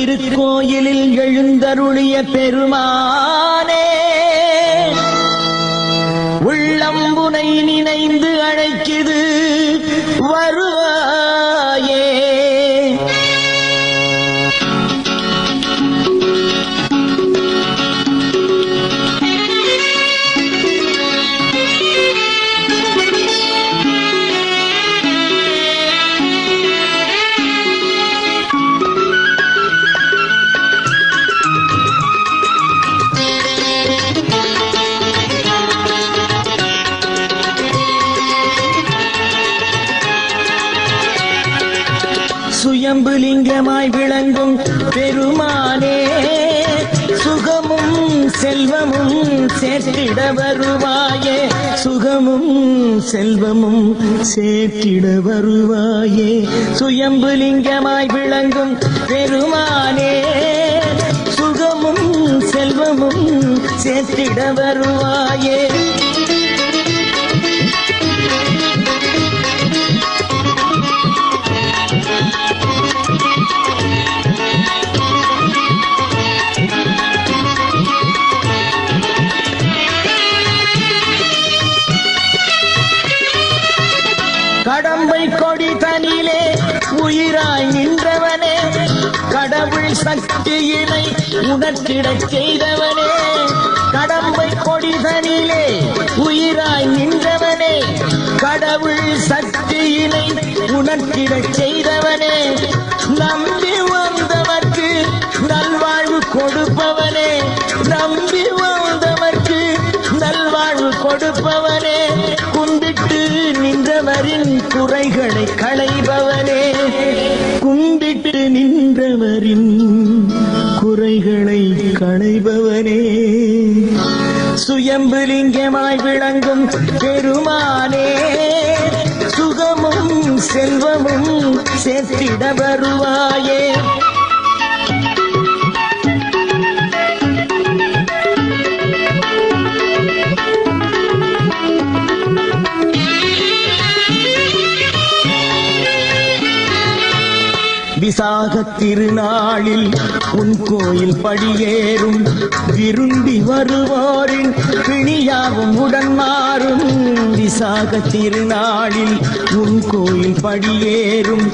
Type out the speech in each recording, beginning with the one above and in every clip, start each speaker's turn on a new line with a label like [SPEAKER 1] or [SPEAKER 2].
[SPEAKER 1] திருக்கோயிலில் எழுந்தருளிய பெருமானே, உள்ளம்புனை நினைந்து அழைக்குது வருவாயே. சுயம்புலிங்கமாய் விளங்கும் பெருமானே, சுகமும் செல்வமும் சேர்த்திட வருவாயே. சுகமும் செல்வமும் சேர்த்திட வருவாயே. சுயம்புலிங்கமாய் விளங்கும் பெருமானே, சுகமும் செல்வமும் சேர்த்திட வருவாயே. கடம்பை கொடி தனிலே உயிராய் நின்றவனே, கடவுள் சக்தியினை உணர்த்திடச் செய்தவனே. கடம்பை கொடி தனிலே உயிராய் நின்றவனே, கடவுள் சக்தியினை உணர்த்திடச் செய்தவனே. நம்பி வந்தவர்க்கு நல்வாழ்வு கொடுப்பவனே, நம்பி வந்தவர்க்கு நல்வாழ்வு கொடுப்பவனே. கும்பிட்டு நின்றவரின் குறைகளை களைபவனே, கும்பிட்டு நின்றவரின் குறைகளை களைபவனே. சுயம்புலிங்கமாய் விளங்கும் பெருமானே, சுகமும் செல்வமும் சேர்த்திட வருவாயே. விசாக திருநாளில் உன் கோயில் படியேறும் விரும்பி வருவோரின் பிணியாவும் உடன் மாறும். விசாக திருநாளில் உன் கோயில் படியேறும்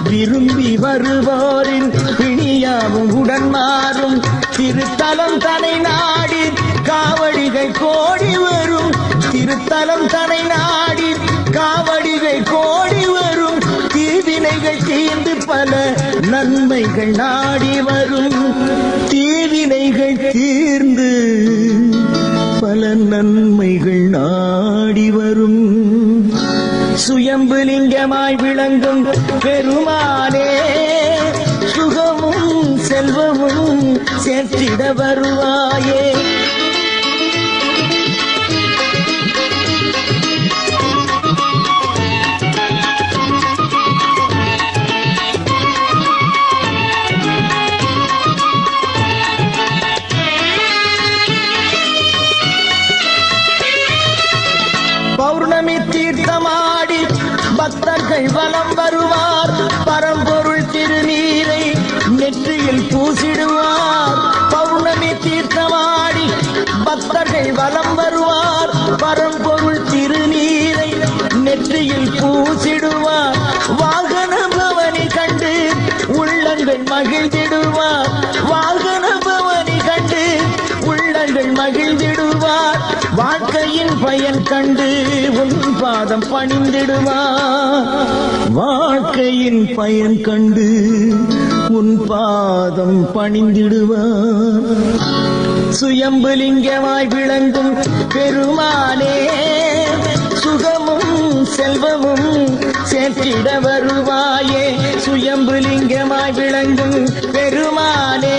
[SPEAKER 1] விரும்பி வருவோரின் பிணியாவும் உடன் மாறும். திருத்தலம் தனை நாடி காவடிகள் கோடி வரும். திருத்தலம் தனை நாடி காவடிகள் கோடி வரும். தீவினைகள் தீர்ந்து பல நன்மைகள் நாடி வரும். தீவினைகள் தீர்ந்து பல நன்மைகள் நாடி வரும். சுயம்புலிங்கமாய் விளங்கும் பெருமானே, சுகமும் செல்வமும் சேர்த்திட வருவாயே. பௌர்ணமி தீர்த்தமாடி பக்தர்கள் வலம் வருவார். பரம்பொருள் திருநீரை நெற்றியில் பூசிடுவார். பௌர்ணமி தீர்த்தமாடி பக்தர்கள் வலம் வருவார். பரம்பொருள் திருநீரை நெற்றியில் பூசிடுவார். வாகன பவனி கண்டு உள்ளங்கள் மகிழ்ந்திடுவார். வாகன பவனி கண்டு உள்ளங்கள் மகிழ்ந்திடுவார். வாழ்க்கையின் பயன் கண்டு உன் பாதம் பணிந்திடுவார். வாழ்க்கையின் பயன் கண்டு உன் பாதம் பணிந்திடுவார். சுயம்புலிங்கமாய் விளங்கும் பெருமானே, சுகமும் செல்வமும் சேர்த்திட வருவாயே. சுயம்புலிங்கமாய் விளங்கும் பெருமானே,